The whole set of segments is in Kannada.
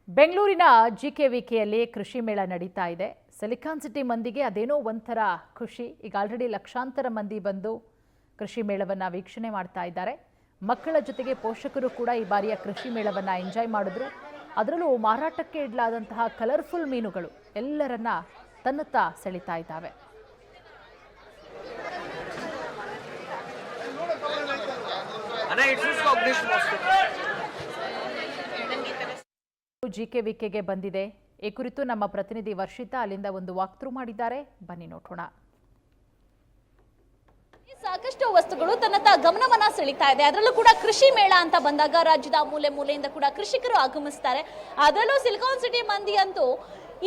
ಬೆಂಗಳೂರಿನ ಜಿಕೆವಿಕೆಯಲ್ಲಿ ಕೃಷಿ ಮೇಳ ನಡೀತಾ ಇದೆ. ಸಿಲಿಕಾನ್ ಸಿಟಿ ಮಂದಿಗೆ ಅದೇನೋ ಒಂಥರ ಖುಷಿ. ಈಗ ಆಲ್ರೆಡಿ ಲಕ್ಷಾಂತರ ಮಂದಿ ಬಂದು ಕೃಷಿ ಮೇಳವನ್ನು ವೀಕ್ಷಣೆ ಮಾಡ್ತಾ ಇದ್ದಾರೆ. ಮಕ್ಕಳ ಜೊತೆಗೆ ಪೋಷಕರು ಕೂಡ ಈ ಬಾರಿಯ ಕೃಷಿ ಮೇಳವನ್ನು ಎಂಜಾಯ್ ಮಾಡಿದ್ರು. ಅದರಲ್ಲೂ ಮಾರಾಟಕ್ಕೆ ಇಡಲಾದಂತಹ ಕಲರ್ಫುಲ್ ಮೀನುಗಳು ಎಲ್ಲರನ್ನ ತನ್ನತ್ತ ಸೆಳಿತಾ ಇದ್ದಾವೆ. ಜಿಕೆವಿಕೆಗೆ ಬಂದಿದೆ. ಈ ಕುರಿತು ನಮ್ಮ ಪ್ರತಿನಿಧಿ ವರ್ಷಿತಾ ಅಲ್ಲಿಂದ ಒಂದು ವಾಕ್ ಥ್ರೂ ಮಾಡಿದ್ದಾರೆ. ಬನ್ನಿ ನೋಡೋಣ. ಸಾಕಷ್ಟು ವಸ್ತುಗಳು ತನ್ನತ್ತ ಗಮನವನ್ನ ಸೆಳೀತಾ ಇದೆ. ಅದರಲ್ಲೂ ಕೂಡ ಕೃಷಿ ಮೇಳ ಅಂತ ಬಂದಾಗ ರಾಜ್ಯದ ಮೂಲೆ ಮೂಲೆಯಿಂದ ಕೂಡ ಕೃಷಿಕರು ಆಗಮಿಸ್ತಾರೆ. ಅದರಲ್ಲೂ ಸಿಲಿಕಾನ್ ಸಿಟಿ ಮಂದಿ ಅಂತೂ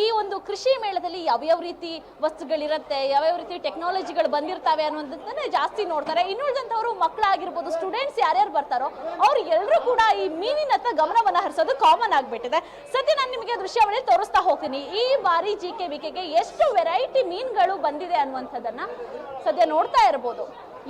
ಈ ಒಂದು ಕೃಷಿ ಮೇಳದಲ್ಲಿ ಯಾವ್ಯಾವ ರೀತಿ ವಸ್ತುಗಳಿರುತ್ತೆ, ಯಾವ್ಯಾವ ರೀತಿ ಟೆಕ್ನಾಲಜಿಗಳು ಬಂದಿರ್ತಾವೆ ಅನ್ನೋದನ್ನೇ ಜಾಸ್ತಿ ನೋಡ್ತಾರೆ. ಇನ್ನುಳಿದಂಥವ್ರು ಮಕ್ಕಳಾಗಿರ್ಬೋದು, ಸ್ಟೂಡೆಂಟ್ಸ್ ಯಾರ್ಯಾರು ಬರ್ತಾರೋ ಅವ್ರು ಎಲ್ಲರೂ ಕೂಡ ಈ ಮೀನಿನತ್ತ ಗಮನವನ್ನ ಹರಿಸೋದು ಕಾಮನ್ ಆಗಿಬಿಟ್ಟಿದೆ. ಸದ್ಯ ನಾನು ನಿಮಗೆ ದೃಶ್ಯಾವಳಿ ತೋರಿಸ್ತಾ ಹೋಗ್ತೀನಿ. ಈ ಬಾರಿ ಜಿಕೆವಿಕೆಗೆ ಎಷ್ಟು ವೆರೈಟಿ ಮೀನುಗಳು ಬಂದಿದೆ ಅನ್ನುವಂಥದ್ದನ್ನ ಸದ್ಯ ನೋಡ್ತಾ ಇರ್ಬೋದು.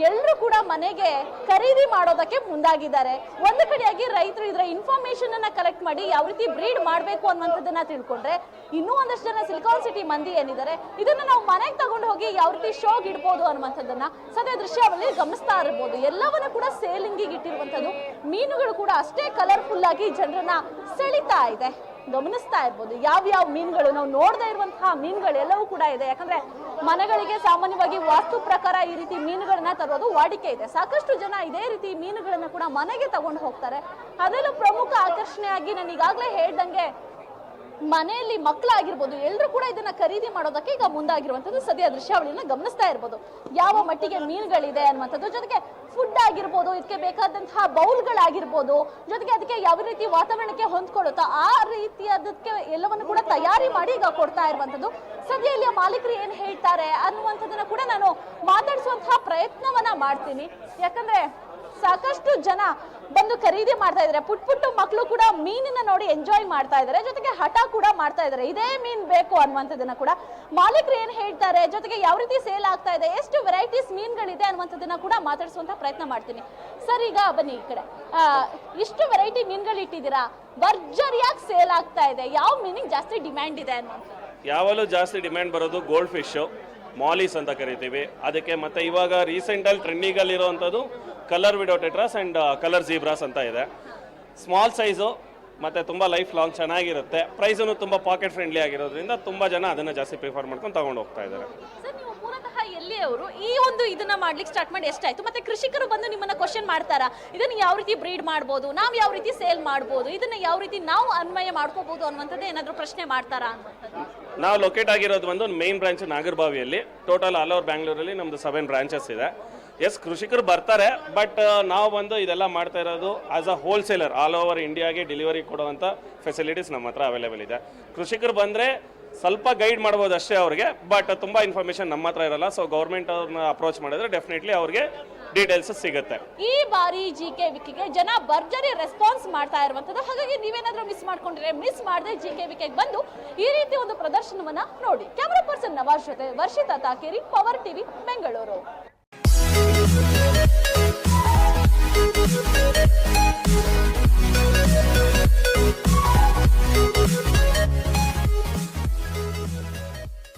ಎಲ್ಲರೂ ಕೂಡ ಮನೆಗೆ ಖರೀದಿ ಮಾಡೋದಕ್ಕೆ ಮುಂದಾಗಿದ್ದಾರೆ. ಒಂದು ಕಡೆಯಾಗಿ ರೈತರು ಇದರ ಇನ್ಫಾರ್ಮೇಶನ್ ಅನ್ನ ಕಲೆಕ್ಟ್ ಮಾಡಿ ಯಾವ ರೀತಿ ಬ್ರೀಡ್ ಮಾಡಬೇಕು ಅನ್ನುವಂಥದ್ದನ್ನ ತಿಳ್ಕೊಂಡ್ರೆ, ಇನ್ನೂ ಒಂದಷ್ಟು ಜನ ಸಿಲಿಕಾನ್ ಸಿಟಿ ಮಂದಿ ಏನಿದ್ದಾರೆ ಇದನ್ನ ನಾವು ಮನೆಗೆ ತಗೊಂಡು ಹೋಗಿ ಯಾವ ರೀತಿ ಶೋಗ್ ಇಡ್ಬೋದು ಅನ್ನುವಂಥದ್ದನ್ನ ಸದ್ಯ ದೃಶ್ಯಾವಳಿ ಗಮನಿಸ್ತಾ ಇರ್ಬೋದು. ಎಲ್ಲವನ್ನೂ ಕೂಡ ಸೇಲಿಂಗಿಗೆ ಇಟ್ಟಿರುವಂಥದ್ದು. ಮೀನುಗಳು ಕೂಡ ಅಷ್ಟೇ ಕಲರ್ಫುಲ್ ಆಗಿ ಜನರನ್ನ ಸೆಳಿತಾ ಇದೆ. ಗಮನಿಸ್ತಾ ಇರ್ಬೋದು ಯಾವ ಮೀನುಗಳು ನಾವು ನೋಡದೇ ಇರುವಂತಹ ಮೀನುಗಳು ಎಲ್ಲವೂ ಕೂಡ ಇದೆ. ಯಾಕಂದ್ರೆ ಮನೆಗಳಿಗೆ ಸಾಮಾನ್ಯವಾಗಿ ವಾಸ್ತು ಪ್ರಕಾರ ಈ ರೀತಿ ಮೀನುಗಳನ್ನ ತರೋದು ವಾಡಿಕೆ ಇದೆ. ಸಾಕಷ್ಟು ಜನ ಇದೇ ರೀತಿ ಮೀನುಗಳನ್ನ ಕೂಡ ಮನೆಗೆ ತಗೊಂಡು ಹೋಗ್ತಾರೆ. ಅದರಲ್ಲೂ ಪ್ರಮುಖ ಆಕರ್ಷಣೆಯಾಗಿ ನಾನು ಈಗಾಗಲೇ ಹೇಳ್ದಂಗೆ ಮನೆಯಲ್ಲಿ ಮಕ್ಕಳಾಗಿರ್ಬೋದು ಎಲ್ಲರೂ ಕೂಡ ಇದನ್ನ ಖರೀದಿ ಮಾಡೋದಕ್ಕೆ ಈಗ ಮುಂದಾಗಿರುವಂಥದ್ದು. ಸದ್ಯ ದೃಶ್ಯಾವಳಿಯನ್ನ ಗಮನಿಸ್ತಾ ಇರ್ಬೋದು ಯಾವ ಮಟ್ಟಿಗೆ ಮೀನುಗಳಿದೆ ಅನ್ನುವಂಥದ್ದು. ಜೊತೆಗೆ ಫುಡ್ ಆಗಿರ್ಬೋದು, ಇದಕ್ಕೆ ಬೇಕಾದಂತಹ ಬೌಲ್ಗಳಾಗಿರ್ಬೋದು, ಜೊತೆಗೆ ಅದಕ್ಕೆ ಯಾವ ರೀತಿ ವಾತಾವರಣಕ್ಕೆ ಹೊಂದ್ಕೊಳ್ಳುತ್ತೋ ಆ ರೀತಿ ಅದಕ್ಕೆ ಎಲ್ಲವನ್ನು ಕೂಡ ತಯಾರಿ ಮಾಡಿ ಈಗ ಕೊಡ್ತಾ ಇರುವಂಥದ್ದು. ಸದ್ಯ ಇಲ್ಲಿಯ ಮಾಲೀಕರು ಏನ್ ಹೇಳ್ತಾರೆ ಅನ್ನುವಂಥದ್ದನ್ನ ಕೂಡ ನಾನು ಮಾತಾಡಿಸುವಂತಹ ಪ್ರಯತ್ನವನ್ನ ಮಾಡ್ತೀನಿ. ಯಾಕಂದ್ರೆ ಸಾಕಷ್ಟು ಜನ ಬಂದು ಖರೀದಿ ಮಾಡ್ತಾ ಇದ್ದಾರೆ. ಪುಟ್ಟ ಮಕ್ಕಳು ಕೂಡ ಮೀನಿನ ನೋಡಿ ಎಂಜಾಯ್ ಮಾಡ್ತಾ ಇದ್ದಾರೆ. ಜೊತೆಗೆ ಹಠ ಕೂಡ ಮಾಡ್ತಾ ಇದ್ದಾರೆ, ಇದೇ ಮೀನ್ ಬೇಕು ಅನ್ನುವಂಥದ್ದನ್ನ ಕೂಡ ಮಾಲೀಕರು ಏನ್ ಹೇಳ್ತಾರೆ, ಜೊತೆಗೆ ಯಾವ ರೀತಿ ಸೇಲ್ ಆಗ್ತಾ ಇದೆ, ಎಷ್ಟು ವೆರೈಟೀಸ್ ಮೀನ್ಗಳಿದೆ ಅನ್ನುವಂಥದ್ದನ್ನ ಕೂಡ ಮಾತಾಡಿಸುವಂತ ಪ್ರಯತ್ನ ಮಾಡ್ತೀನಿ. ಸರ್, ಈಗ ಬನ್ನಿ ಈ ಕಡೆ. ಇಷ್ಟು ವೆರೈಟಿ ಮೀನ್ಗಳು ಇಟ್ಟಿದ್ದೀರಾ, ಭರ್ಜರಿಯಾಗಿ ಸೇಲ್ ಆಗ್ತಾ ಇದೆ. ಯಾವ ಮೀನಿಗೆ ಜಾಸ್ತಿ ಡಿಮ್ಯಾಂಡ್ ಇದೆ ಅನ್ನುವಂಥದ್ದು? ಯಾವಲ್ಲೂ ಜಾಸ್ತಿ ಡಿಮ್ಯಾಂಡ್ ಬರೋದು ಗೋಲ್ಡ್ ಫಿಶ್, ಮಾಲೀಸ್ ಅಂತ ಕರಿತೀವಿ ಅದಕ್ಕೆ. ಮತ್ತೆ ಇವಾಗ ರೀಸೆಂಟಲ್ಲಿ ಟ್ರೆಂಡಿಂಗಲ್ಲಿ ಇರುವಂಥದ್ದು colour widow tetras and colour ಜೀಬ್ರಾಸ್ ಅಂತ ಇದೆ. ಸ್ಮಾಲ್ ಸೈಜು ಮತ್ತು ತುಂಬ ಲೈಫ್ ಲಾಂಗ್ ಚೆನ್ನಾಗಿರುತ್ತೆ. ಪ್ರೈಸನ್ನು ತುಂಬ ಪಾಕೆಟ್ ಫ್ರೆಂಡ್ಲಿ ಆಗಿರೋದ್ರಿಂದ ತುಂಬ ಜನ ಅದನ್ನು ಜಾಸ್ತಿ ಪ್ರಿಫರ್ ಮಾಡ್ಕೊಂಡು ತಗೊಂಡು ಹೋಗ್ತಾ ಇದ್ದಾರೆ. ಎಲ್ಲಿಯವರು ಈ ಒಂದು ಇದನ್ನ ಮಾಡ್ಲಿಕ್ಕೆ ಸ್ಟಾರ್ಟ್ ಮಾಡಿ ಎಷ್ಟಾಯ್ತು? ಮತ್ತೆ ಕೃಷಿಕರು ಬಂದು ನಿಮ್ಮನ್ನ ಕ್ವಶನ್ ಮಾಡ್ತಾರಾ, ಇದನ್ನ ಯಾವ ರೀತಿ ಬ್ರೀಡ್ ಮಾಡ್ಬೋದು, ನಾವು ಯಾವ ರೀತಿ ಸೇಲ್ ಮಾಡ್ಬೋದು, ಇದನ್ನ ಯಾವ ರೀತಿ ನಾವು ಅನ್ವಯ ಮಾಡ್ಕೋಬಹುದು ಅನ್ನುವಂಥದ್ದು ಏನಾದರೂ ಪ್ರಶ್ನೆ ಮಾಡ್ತಾರಾ ಅನ್ನುವಂಥದ್ದು? ನಾವು ಲೊಕೇಟ್ ಆಗಿರೋದು ಒಂದು ಮೇನ್ ಬ್ರಾಂಚ್ ನಾಗರಬಾವಿಯಲ್ಲಿ. ಟೋಟಲ್ ಆಲ್ ಓವರ್ ಬ್ಯಾಂಗ್ಳೂರಲ್ಲಿ ನಮ್ದು 7 ಬ್ರಾಂಚಸ್ ಇದೆ. ಎಸ್, ಕೃಷಿಕರು ಬರ್ತಾರೆ, ಬಟ್ ನಾವು ಬಂದು ಇದೆಲ್ಲ ಮಾಡ್ತಾ ಇರೋದು as a wholesaler. All over ಇಂಡಿಯಾಗೆ ಡೆಲಿವರಿ ಕೊಡುವಂಥ ಫೆಸಿಲಿಟೀಸ್ ನಮ್ಮ ಹತ್ರ ಅವೈಲೇಬಲ್ ಇದೆ. ಕೃಷಿಕರು ಬಂದರೆ ಸ್ವಲ್ಪ ಗೈಡ್ ಮಾಡ್ಬೋದು ಅಷ್ಟೇ ಅವ್ರಿಗೆ, ಬಟ್ ತುಂಬ ಇನ್ಫಾರ್ಮೇಷನ್ ನಮ್ಮ ಹತ್ರ ಇರಲ್ಲ. ಸೊ ಗೌರ್ಮೆಂಟ್ ಅವ್ರನ್ನ ಅಪ್ರೋಚ್ ಮಾಡಿದ್ರೆ ಡೆಫಿನೆಟ್ಲಿ ಅವ್ರಿಗೆ ಡೀಟೇಲ್ಸ್ ಸಿಗುತ್ತೆ. ಈ ಬಾರಿ ಜಿಕೆವಿಕೆಗೆ ಜನ ಭರ್ಜರಿ ರೆಸ್ಪಾನ್ಸ್ ಮಾಡ್ತಾ ಇರುವಂಥದ್ದು. ಹಾಗಾಗಿ ನೀವೇನಾದ್ರೂ ಮಿಸ್ ಮಾಡ್ಕೊಂಡಿದ್ರೆ ಮಿಸ್ ಮಾಡದೆ ಜಿಕೆವಿಕೆಗೆ ಬಂದು ಈ ರೀತಿ ಒಂದು ಪ್ರದರ್ಶನವನ್ನ ನೋಡಿ. ಕ್ಯಾಮರಾ ಪರ್ಸನ್ ನವಾಜ್ ಜೊತೆ ವರ್ಷಿತಾ ತಾಕೇರಿ, ಪವರ್ ಟಿವಿ, ಬೆಂಗಳೂರು.